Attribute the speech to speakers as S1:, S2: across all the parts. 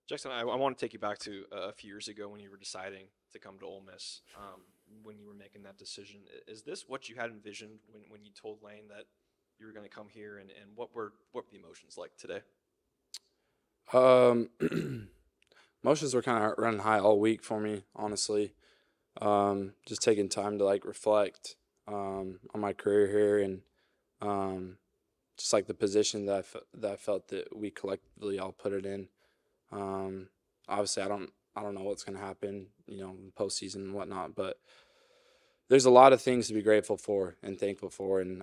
S1: Jaxson, I want to take you back to a few years ago when you were deciding to come to Ole Miss, when you were making that decision. Is this what you had envisioned when you told Lane that you were going to come here, and what were the emotions like today?
S2: Um, Emotions were kind of running high all week for me, honestly. Just taking time to like reflect on my career here and um, just like the position that I felt that we collectively all put it in. Um, Obviously, I don't know what's going to happen, in postseason and whatnot, but there's a lot of things to be grateful for and thankful for, and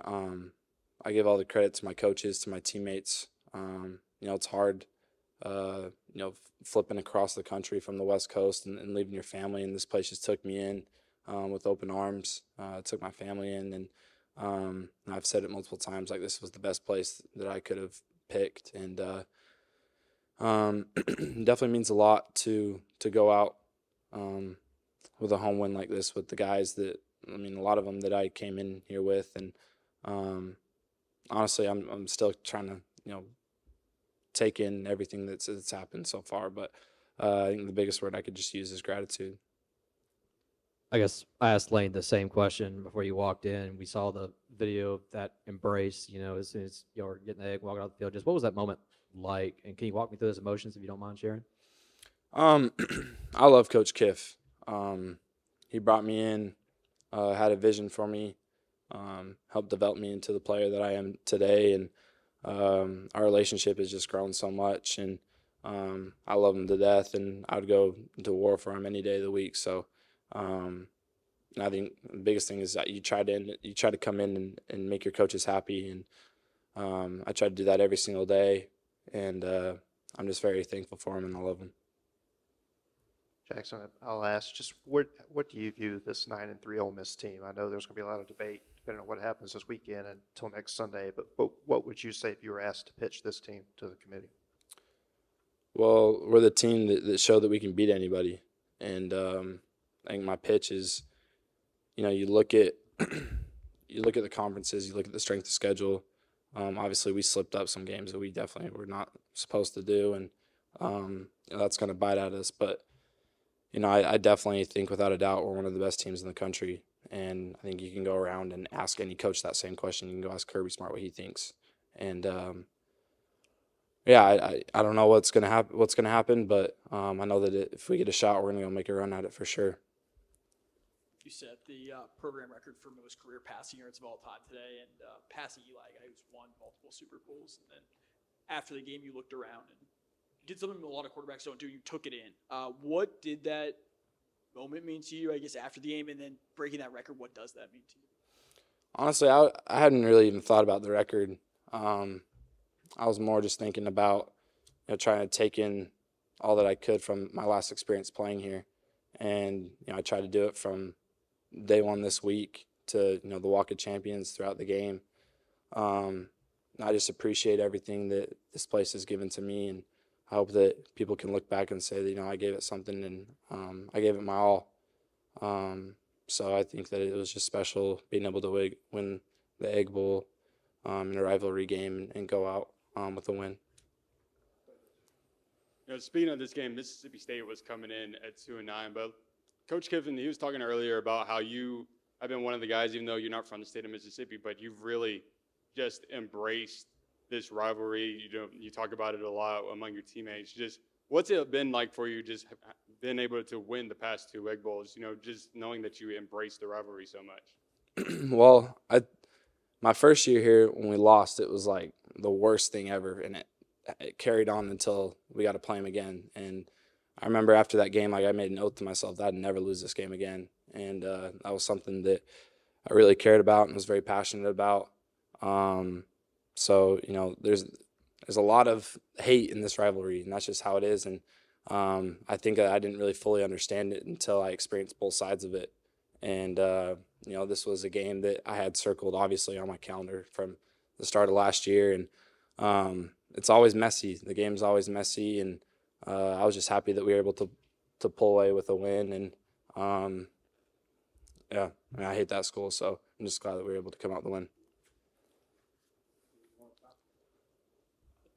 S2: I give all the credit to my coaches, to my teammates. It's hard flipping across the country from the West Coast and leaving your family. And this place just took me in with open arms. It took my family in, and I've said it multiple times. Like, this was the best place that I could have picked, and definitely means a lot to go out with a home win like this with the guys that a lot of them that I came in here with, and um, honestly, I'm still trying to take in everything that's happened so far. But I think the biggest word I could just use is gratitude.
S3: I guess I asked Lane the same question before you walked in. We saw the video of that embrace, as soon as you were getting the egg, walking out the field. Just what was that moment like? And can you walk me through those emotions if you don't mind sharing?
S2: Um, I love Coach Kiff. He brought me in, had a vision for me, helped develop me into the player that I am today, and our relationship has just grown so much. And I love him to death, and I would go to war for him any day of the week. So um, I think the biggest thing is that you try to come in and make your coaches happy, and I try to do that every single day. And I'm just very thankful for him, and I love him.
S4: Jaxson, I'll ask just what do you view this 9-3 Ole Miss team? I know there's going to be a lot of debate depending on what happens this weekend until next Sunday, but what would you say if you were asked to pitch this team to the committee?
S2: Well, we're the team that showed that we can beat anybody, and I think my pitch is, you look at you look at the conferences, you look at the strength of schedule. Obviously, we slipped up some games that we definitely were not supposed to do, and that's going to bite at us. But I definitely think without a doubt we're one of the best teams in the country, and I think you can go around and ask any coach that same question. You can go ask Kirby Smart what he thinks, and yeah, I don't know what's gonna happen, but I know that if we get a shot, we're gonna go make a run at it for sure.
S5: You set the program record for most career passing yards of all time today, and passing Eli, a guy who's won multiple Super Bowls. And then after the game, you looked around and you did something a lot of quarterbacks don't do. You took it in. What did that moment mean to you? I guess after the game, and then breaking that record, what does that mean to you?
S2: Honestly, I hadn't really even thought about the record. I was more just thinking about trying to take in all that I could from my last experience playing here, and I tried to do it from day one this week to the Walk of Champions throughout the game. Um, I just appreciate everything that this place has given to me, and I hope that people can look back and say that I gave it something, and I gave it my all. So I think that it was just special being able to win the Egg Bowl in a rivalry game and go out with a win.
S6: Speaking of this game, Mississippi State was coming in at 2-9, but Coach Kiffin, he was talking earlier about how you have been one of the guys, even though you're not from the state of Mississippi, but you've really just embraced this rivalry. You talk about it a lot among your teammates. Just what's it been like for you, just being able to win the past two Egg Bowls? Just knowing that you embrace the rivalry so much.
S2: Well, my first year here when we lost, it was like the worst thing ever, and it carried on until we got to play them again. And I remember after that game, like, I made an oath to myself that I'd never lose this game again, and that was something that I really cared about and was very passionate about. So there's a lot of hate in this rivalry, and that's just how it is. And I think I didn't really fully understand it until I experienced both sides of it. And this was a game that I had circled obviously on my calendar from the start of last year, and it's always messy. The game's always messy, and I was just happy that we were able to pull away with a win. And yeah, I hate that school, so I'm just glad that we were able to come out with the win.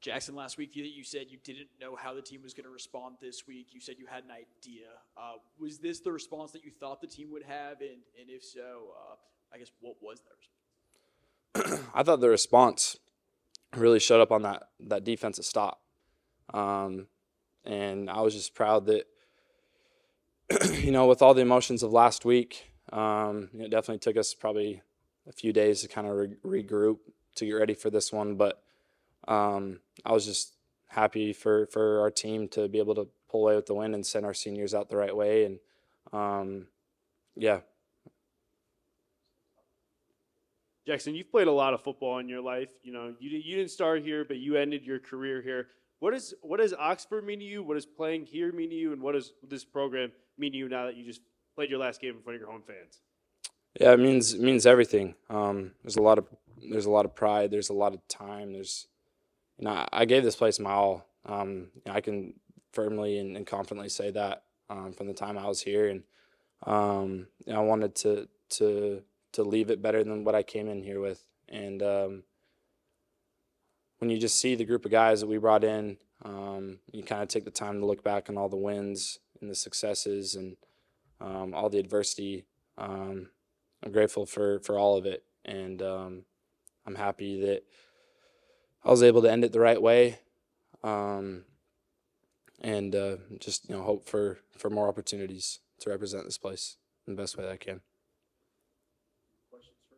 S5: Jaxson, last week you said you didn't know how the team was going to respond this week. You said you had an idea. Was this the response that you thought the team would have? And if so, I guess what was that response?
S2: I thought the response really showed up on that defensive stop. And I was just proud that, with all the emotions of last week, it definitely took us probably a few days to kind of regroup to get ready for this one. But I was just happy for our team to be able to pull away with the win and send our seniors out the right way. And, yeah.
S7: Jaxson, you've played a lot of football in your life. You didn't start here, but you ended your career here. What does Oxford mean to you? What does playing here mean to you? And what does this program mean to you now that you just played your last game in front of your home fans?
S2: Yeah, it means everything. There's a lot of pride. There's a lot of time. I gave this place my all. I can firmly and confidently say that from the time I was here, and I wanted to leave it better than what I came in here with. And when you just see the group of guys that we brought in, you kind of take the time to look back on all the wins and the successes and all the adversity. I'm grateful for all of it, and I'm happy that I was able to end it the right way, and just hope for more opportunities to represent this place in the best way that I can.
S7: Questions for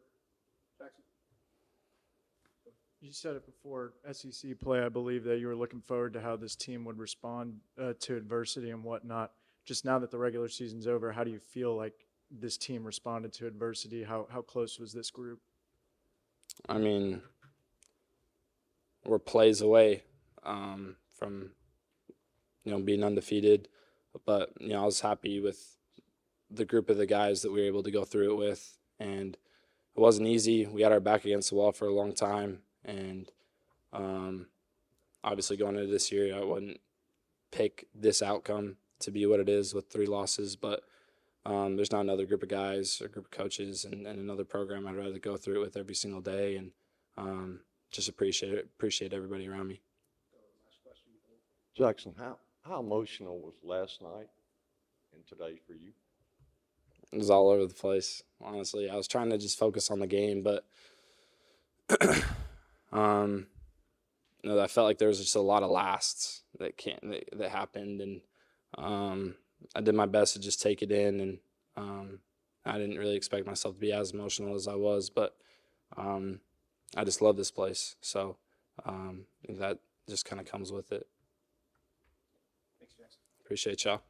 S7: Jaxson?
S8: You said it before SEC play. I believe that you were looking forward to how this team would respond to adversity and whatnot. Just now that the regular season's over, how do you feel like this team responded to adversity? How close was this group?
S2: I mean, we're plays away from being undefeated, but I was happy with the group of the guys that we were able to go through it with, and it wasn't easy. We had our back against the wall for a long time, and obviously going into this year, I wouldn't pick this outcome to be what it is with 3 losses, but there's not another group of guys or group of coaches and another program I'd rather go through it with every single day, and just appreciate everybody around me.
S9: Jaxson, how emotional was last night and today for you?
S2: It was all over the place, honestly. I was trying to just focus on the game, but I felt like there was just a lot of lasts that happened, and I did my best to just take it in, and I didn't really expect myself to be as emotional as I was, but I just love this place, so that just kind of comes with it.
S7: Thanks, Jaxson.
S2: Appreciate y'all.